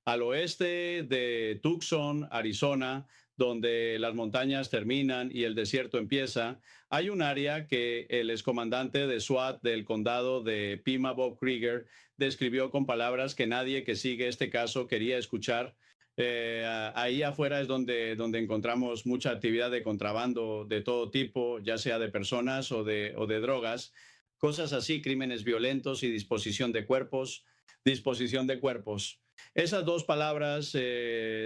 al oeste de Tucson, Arizona, donde las montañas terminan y el desierto empieza, hay un área que el excomandante de SWAT del condado de Pima, Bob Krieger, describió con palabras que nadie que sigue este caso quería escuchar. Ahí afuera es donde encontramos mucha actividad de contrabando de todo tipo, ya sea de personas o de drogas, cosas así, crímenes violentos y disposición de cuerpos. Disposición de cuerpos. Esas dos palabras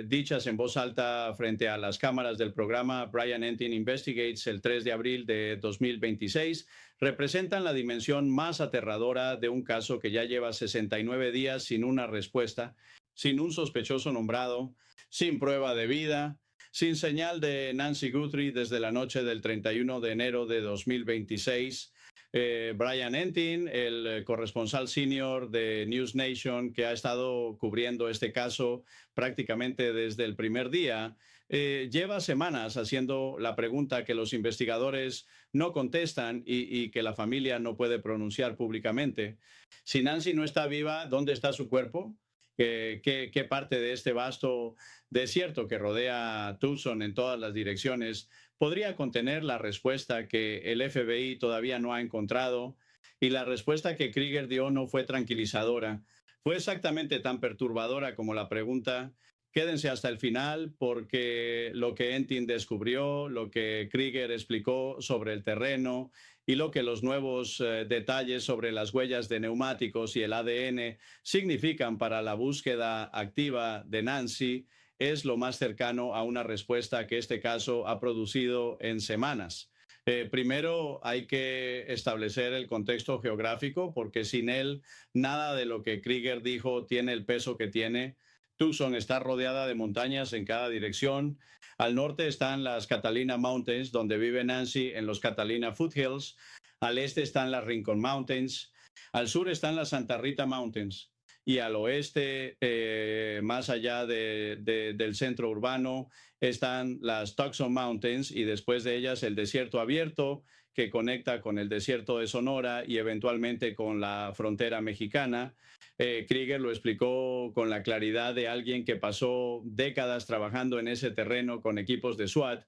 dichas en voz alta frente a las cámaras del programa Brian Entin Investigates el 3 de abril de 2026 representan la dimensión más aterradora de un caso que ya lleva 69 días sin una respuesta, sin un sospechoso nombrado, sin prueba de vida, sin señal de Nancy Guthrie desde la noche del 31 de enero de 2026. Brian Entin, el corresponsal senior de News Nation, que ha estado cubriendo este caso prácticamente desde el primer día, lleva semanas haciendo la pregunta que los investigadores no contestan y que la familia no puede pronunciar públicamente. Si Nancy no está viva, ¿dónde está su cuerpo? ¿Qué parte de este vasto desierto que rodea Tucson en todas las direcciones podría contener la respuesta que el FBI todavía no ha encontrado? Y la respuesta que Krieger dio no fue tranquilizadora. Fue exactamente tan perturbadora como la pregunta. Quédense hasta el final porque lo que Entin descubrió, lo que Krieger explicó sobre el terreno y lo que los nuevos detalles sobre las huellas de neumáticos y el ADN significan para la búsqueda activa de Nancy es lo más cercano a una respuesta que este caso ha producido en semanas. Primero hay que establecer el contexto geográfico, porque sin él nada de lo que Krieger dijo tiene el peso que tiene. Tucson está rodeada de montañas en cada dirección. Al norte están las Catalina Mountains, donde vive Nancy, en los Catalina Foothills. Al este están las Rincon Mountains. Al sur están las Santa Rita Mountains. Y al oeste, más allá del centro urbano, están las Tucson Mountains y después de ellas el desierto abierto que conecta con el desierto de Sonora y eventualmente con la frontera mexicana. Krieger lo explicó con la claridad de alguien que pasó décadas trabajando en ese terreno con equipos de SWAT.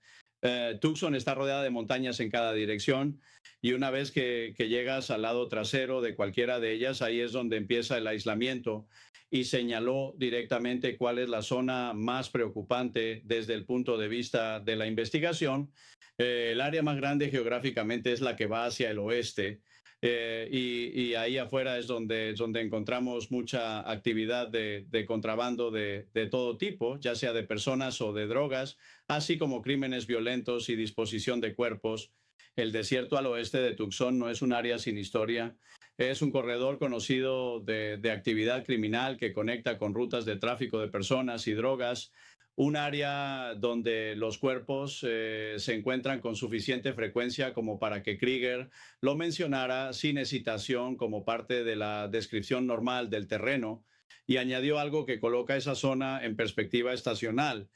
Tucson está rodeada de montañas en cada dirección y una vez que llegas al lado trasero de cualquiera de ellas, ahí es donde empieza el aislamiento y señaló directamente cuál es la zona más preocupante desde el punto de vista de la investigación. El área más grande geográficamente es la que va hacia el oeste. Y ahí afuera es donde encontramos mucha actividad de contrabando de todo tipo, ya sea de personas o de drogas, así como crímenes violentos y disposición de cuerpos. El desierto al oeste de Tucson no es un área sin historia, es un corredor conocido de actividad criminal que conecta con rutas de tráfico de personas y drogas, un área donde los cuerpos se encuentran con suficiente frecuencia como para que Krieger lo mencionara sin hesitación como parte de la descripción normal del terreno y añadió algo que coloca esa zona en perspectiva estacional.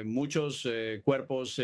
Muchos cuerpos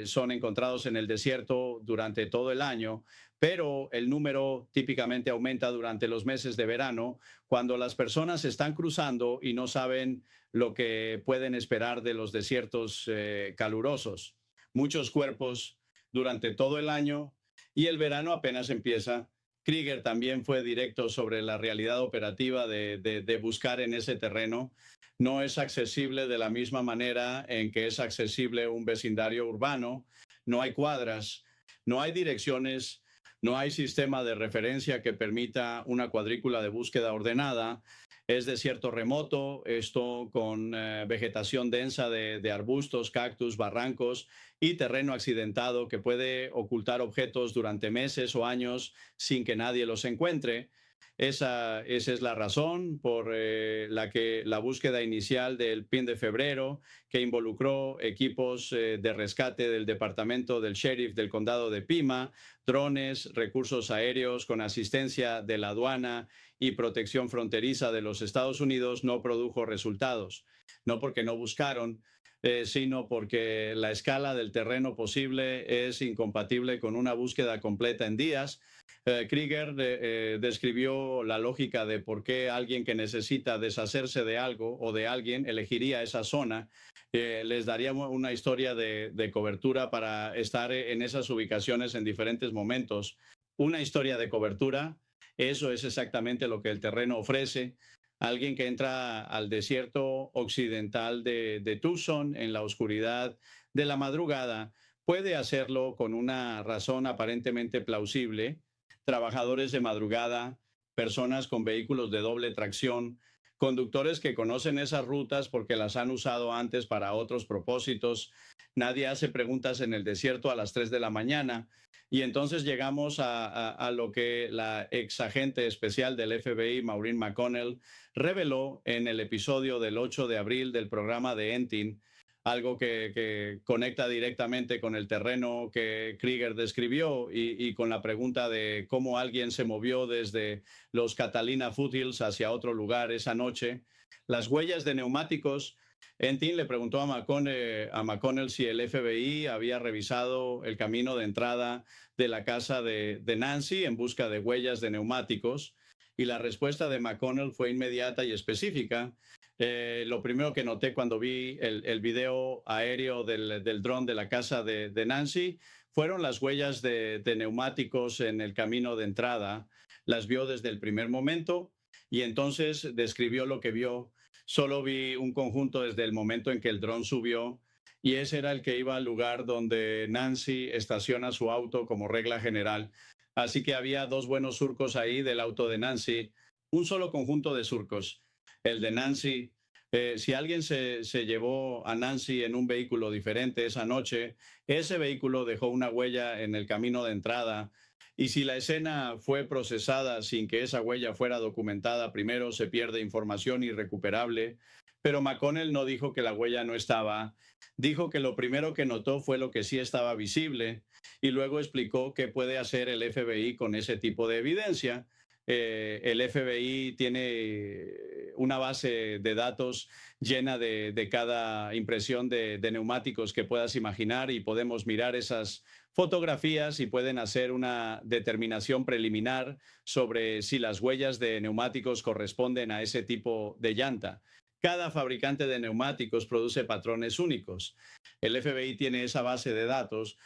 son encontrados en el desierto durante todo el año, pero el número típicamente aumenta durante los meses de verano, cuando las personas están cruzando y no saben lo que pueden esperar de los desiertos calurosos. Muchos cuerpos durante todo el año y el verano apenas empieza. Krieger también fue directo sobre la realidad operativa de buscar en ese terreno. No es accesible de la misma manera en que es accesible un vecindario urbano. No hay cuadras, no hay direcciones, no hay sistema de referencia que permita una cuadrícula de búsqueda ordenada. Es desierto remoto, esto con vegetación densa de arbustos, cactus, barrancos y terreno accidentado que puede ocultar objetos durante meses o años sin que nadie los encuentre. Esa es la razón por la que la búsqueda inicial del PIN de febrero, que involucró equipos de rescate del departamento del sheriff del condado de Pima, drones, recursos aéreos con asistencia de la aduana y protección fronteriza de los Estados Unidos, no produjo resultados. No porque no buscaron, sino porque la escala del terreno posible es incompatible con una búsqueda completa en días. Krieger describió la lógica de por qué alguien que necesita deshacerse de algo o de alguien elegiría esa zona. Les daría una historia de cobertura para estar en esas ubicaciones en diferentes momentos. Una historia de cobertura, eso es exactamente lo que el terreno ofrece. Alguien que entra al desierto occidental de Tucson en la oscuridad de la madrugada puede hacerlo con una razón aparentemente plausible. Trabajadores de madrugada, personas con vehículos de doble tracción, conductores que conocen esas rutas porque las han usado antes para otros propósitos. Nadie hace preguntas en el desierto a las 3 de la mañana. Y entonces llegamos a lo que la ex agente especial del FBI, Maureen McConnell, reveló en el episodio del 8 de abril del programa de Entin, algo que conecta directamente con el terreno que Krieger describió y con la pregunta de cómo alguien se movió desde los Catalina Foothills hacia otro lugar esa noche. Las huellas de neumáticos. Entin le preguntó a McConnell si el FBI había revisado el camino de entrada de la casa de Nancy en busca de huellas de neumáticos. Y la respuesta de McConnell fue inmediata y específica. Lo primero que noté cuando vi el video aéreo del dron de la casa de Nancy fueron las huellas de neumáticos en el camino de entrada. Las vio desde el primer momento y entonces describió lo que vio. Solo vi un conjunto desde el momento en que el dron subió y ese era el que iba al lugar donde Nancy estaciona su auto como regla general. Así que había dos buenos surcos ahí del auto de Nancy, un solo conjunto de surcos. El de Nancy, si alguien se llevó a Nancy en un vehículo diferente esa noche, ese vehículo dejó una huella en el camino de entrada. Y si la escena fue procesada sin que esa huella fuera documentada, primero se pierde información irrecuperable. Pero McConnell no dijo que la huella no estaba. Dijo que lo primero que notó fue lo que sí estaba visible y luego explicó qué puede hacer el FBI con ese tipo de evidencia. El FBI tiene una base de datos llena de cada impresión de neumáticos que puedas imaginar y podemos mirar esas fotografías y pueden hacer una determinación preliminar sobre si las huellas de neumáticos corresponden a ese tipo de llanta. Cada fabricante de neumáticos produce patrones únicos. El FBI tiene esa base de datos.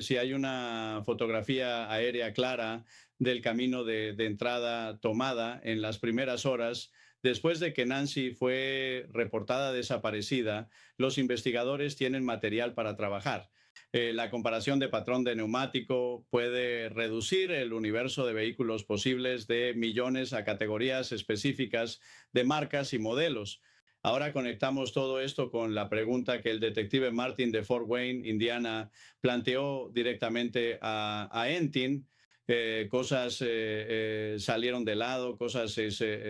Si hay una fotografía aérea clara del camino de entrada tomada en las primeras horas, después de que Nancy fue reportada desaparecida, los investigadores tienen material para trabajar. La comparación de patrón de neumático puede reducir el universo de vehículos posibles de millones a categorías específicas de marcas y modelos. Ahora conectamos todo esto con la pregunta que el detective Martin de Fort Wayne, Indiana, planteó directamente a Entin. Cosas salieron de lado, cosas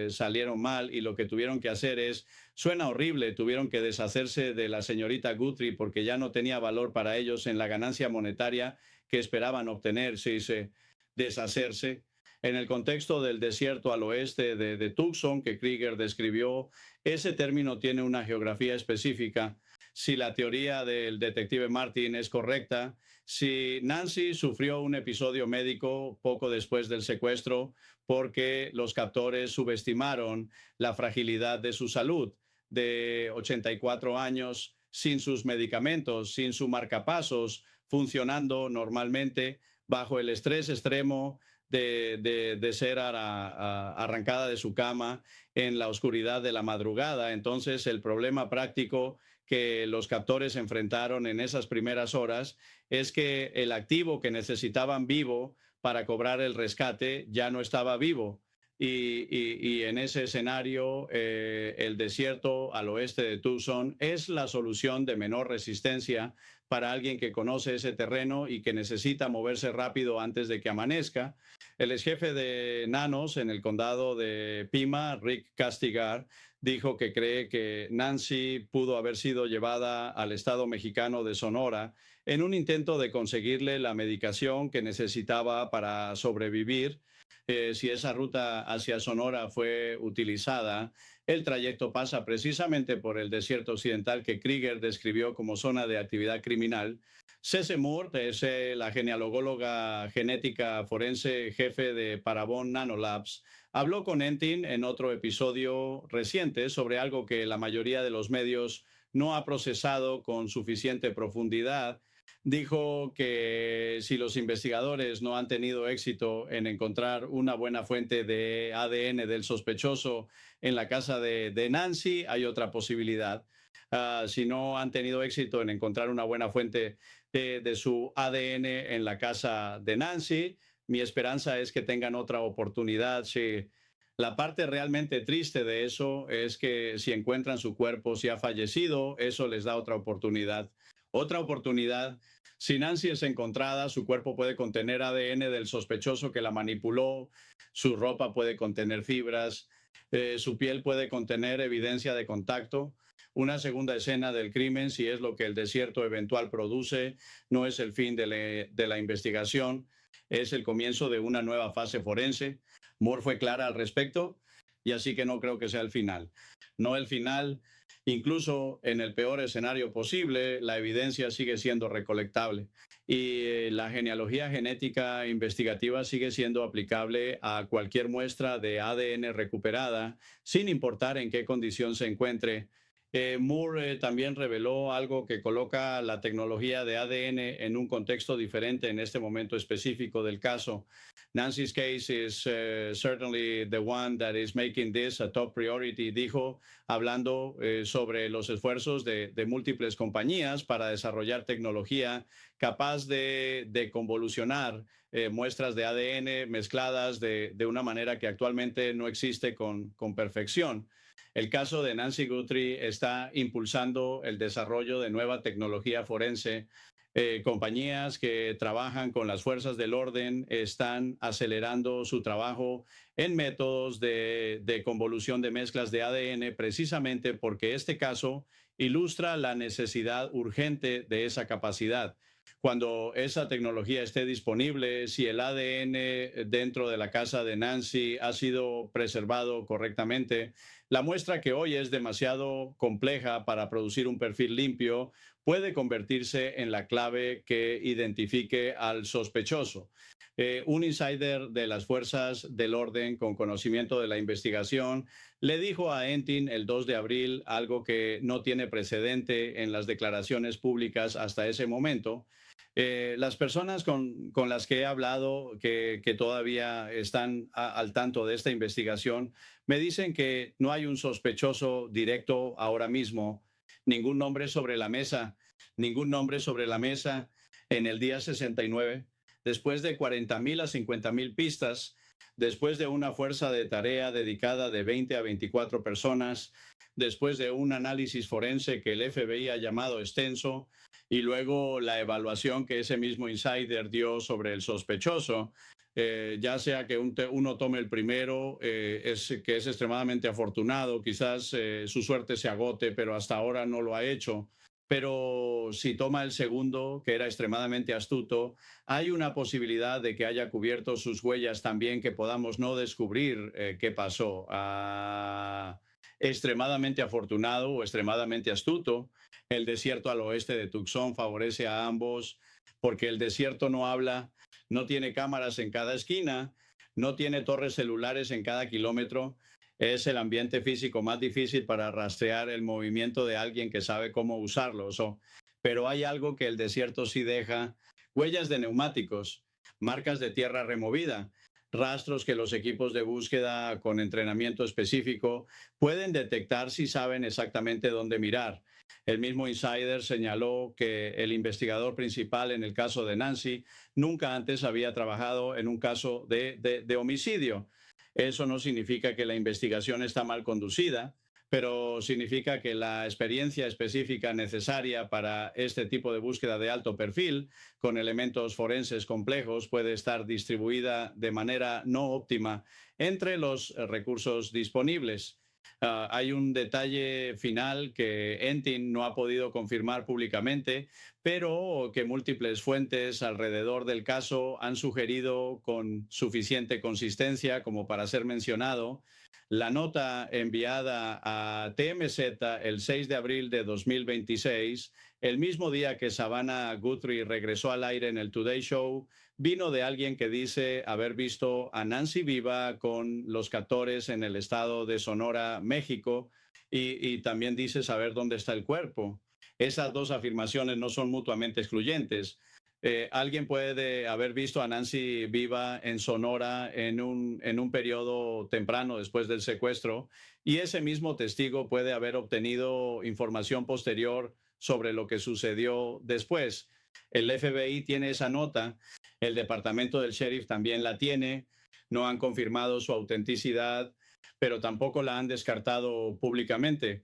salieron mal y lo que tuvieron que hacer es, suena horrible, tuvieron que deshacerse de la señorita Guthrie porque ya no tenía valor para ellos en la ganancia monetaria que esperaban obtener si se deshacerse. En el contexto del desierto al oeste de Tucson que Krieger describió, ese término tiene una geografía específica. Si la teoría del detective Martin es correcta, si Nancy sufrió un episodio médico poco después del secuestro porque los captores subestimaron la fragilidad de su salud, de 84 años, sin sus medicamentos, sin su marcapasos, funcionando normalmente bajo el estrés extremo de ser arrancada de su cama en la oscuridad de la madrugada. Entonces, el problema práctico que los captores enfrentaron en esas primeras horas es que el activo que necesitaban vivo para cobrar el rescate ya no estaba vivo. Y en ese escenario, el desierto al oeste de Tucson es la solución de menor resistencia para alguien que conoce ese terreno y que necesita moverse rápido antes de que amanezca. El ex jefe de Nanos en el condado de Pima, Rick Castigar, dijo que cree que Nancy pudo haber sido llevada al estado mexicano de Sonora en un intento de conseguirle la medicación que necesitaba para sobrevivir. Si esa ruta hacia Sonora fue utilizada, El trayecto pasa precisamente por el desierto occidental que Krieger describió como zona de actividad criminal. Cece Moore es la genealogóloga genética forense jefe de Parabon Nanolabs. Habló con Entin en otro episodio reciente sobre algo que la mayoría de los medios no ha procesado con suficiente profundidad. Dijo que si los investigadores no han tenido éxito en encontrar una buena fuente de ADN del sospechoso en la casa de Nancy, hay otra posibilidad. Si no han tenido éxito en encontrar una buena fuente de su ADN en la casa de Nancy, mi esperanza es que tengan otra oportunidad. Sí. La parte realmente triste de eso es que si encuentran su cuerpo, si ha fallecido, eso les da otra oportunidad. Otra oportunidad, si Nancy es encontrada, su cuerpo puede contener ADN del sospechoso que la manipuló, su ropa puede contener fibras, su piel puede contener evidencia de contacto. Una segunda escena del crimen, si es lo que el desierto eventual produce, no es el fin de la investigación, es el comienzo de una nueva fase forense. Moore fue clara al respecto y así que no creo que sea el final. No el final, incluso en el peor escenario posible, la evidencia sigue siendo recolectable y la genealogía genética investigativa sigue siendo aplicable a cualquier muestra de ADN recuperada, sin importar en qué condición se encuentre. Moore también reveló algo que coloca la tecnología de ADN en un contexto diferente en este momento específico del caso. Nancy's case is certainly the one that is making this a top priority, dijo, hablando sobre los esfuerzos de múltiples compañías para desarrollar tecnología capaz de convolucionar muestras de ADN mezcladas de una manera que actualmente no existe con perfección. El caso de Nancy Guthrie está impulsando el desarrollo de nueva tecnología forense. Compañías que trabajan con las fuerzas del orden están acelerando su trabajo en métodos de convolución de mezclas de ADN precisamente porque este caso ilustra la necesidad urgente de esa capacidad. Cuando esa tecnología esté disponible, si el ADN dentro de la casa de Nancy ha sido preservado correctamente, la muestra que hoy es demasiado compleja para producir un perfil limpio puede convertirse en la clave que identifique al sospechoso. Un insider de las fuerzas del orden con conocimiento de la investigación le dijo a Entin el 2 de abril algo que no tiene precedente en las declaraciones públicas hasta ese momento. Las personas con las que he hablado que todavía están al tanto de esta investigación me dicen que no hay un sospechoso directo ahora mismo, ningún nombre sobre la mesa, ningún nombre sobre la mesa en el día 69, después de 40,000 a 50,000 pistas, después de una fuerza de tarea dedicada de 20 a 24 personas, después de un análisis forense que el FBI ha llamado extenso, y luego la evaluación que ese mismo insider dio sobre el sospechoso. Ya sea que uno tome el primero, que es extremadamente afortunado, quizás su suerte se agote, pero hasta ahora no lo ha hecho. Pero si toma el segundo, que era extremadamente astuto, hay una posibilidad de que haya cubierto sus huellas también, que podamos no descubrir qué pasó. Extremadamente afortunado o extremadamente astuto. El desierto al oeste de Tucson favorece a ambos porque el desierto no habla, no tiene cámaras en cada esquina, no tiene torres celulares en cada kilómetro. Es el ambiente físico más difícil para rastrear el movimiento de alguien que sabe cómo usarlo. Pero hay algo que el desierto sí deja: huellas de neumáticos, marcas de tierra removida, rastros que los equipos de búsqueda con entrenamiento específico pueden detectar si saben exactamente dónde mirar. El mismo insider señaló que el investigador principal en el caso de Nancy nunca antes había trabajado en un caso de homicidio. Eso no significa que la investigación está mal conducida, pero significa que la experiencia específica necesaria para este tipo de búsqueda de alto perfil, con elementos forenses complejos, puede estar distribuida de manera no óptima entre los recursos disponibles. Hay un detalle final que Entin no ha podido confirmar públicamente, pero que múltiples fuentes alrededor del caso han sugerido con suficiente consistencia como para ser mencionado. La nota enviada a TMZ el 6 de abril de 2026, el mismo día que Savannah Guthrie regresó al aire en el Today Show, vino de alguien que dice haber visto a Nancy viva con los Catores en el estado de Sonora, México, y también dice saber dónde está el cuerpo. Esas dos afirmaciones no son mutuamente excluyentes. Alguien puede haber visto a Nancy viva en Sonora en un periodo temprano después del secuestro y ese mismo testigo puede haber obtenido información posterior sobre lo que sucedió después. El FBI tiene esa nota, el departamento del sheriff también la tiene, no han confirmado su autenticidad, pero tampoco la han descartado públicamente.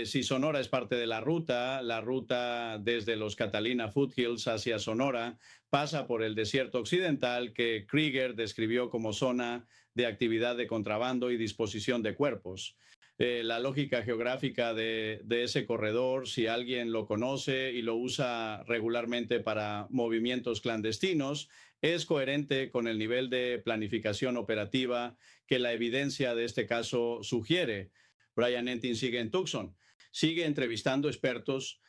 Si Sonora es parte de la ruta desde los Catalina Foothills hacia Sonora pasa por el desierto occidental que Krieger describió como zona de actividad de contrabando y disposición de cuerpos. La lógica geográfica de ese corredor, si alguien lo conoce y lo usa regularmente para movimientos clandestinos, es coherente con el nivel de planificación operativa que la evidencia de este caso sugiere. Brian Entin sigue en Tucson, sigue entrevistando expertos,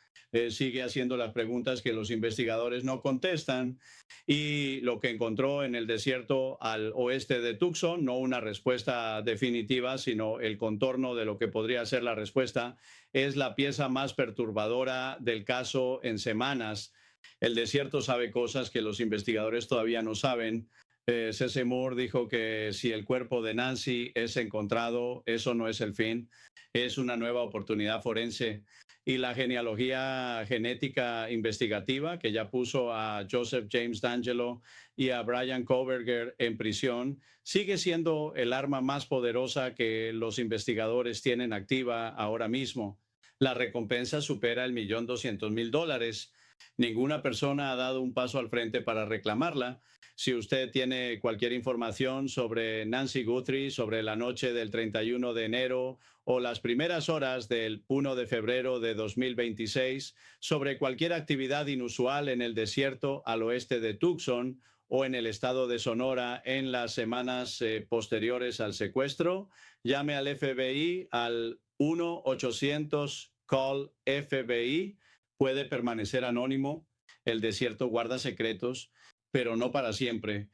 sigue haciendo las preguntas que los investigadores no contestan y lo que encontró en el desierto al oeste de Tucson, no una respuesta definitiva, sino el contorno de lo que podría ser la respuesta, es la pieza más perturbadora del caso en semanas. El desierto sabe cosas que los investigadores todavía no saben. C.C. Moore dijo que si el cuerpo de Nancy es encontrado, eso no es el fin, es una nueva oportunidad forense. Y la genealogía genética investigativa que ya puso a Joseph James D'Angelo y a Brian Kohberger en prisión sigue siendo el arma más poderosa que los investigadores tienen activa ahora mismo. La recompensa supera $1.200.000. Ninguna persona ha dado un paso al frente para reclamarla. Si usted tiene cualquier información sobre Nancy Guthrie, sobre la noche del 31 de enero o las primeras horas del 1 de febrero de 2026, sobre cualquier actividad inusual en el desierto al oeste de Tucson o en el estado de Sonora en las semanas posteriores al secuestro, llame al FBI al 1-800-CALL-FBI. Puede permanecer anónimo. El desierto guarda secretos, pero no para siempre.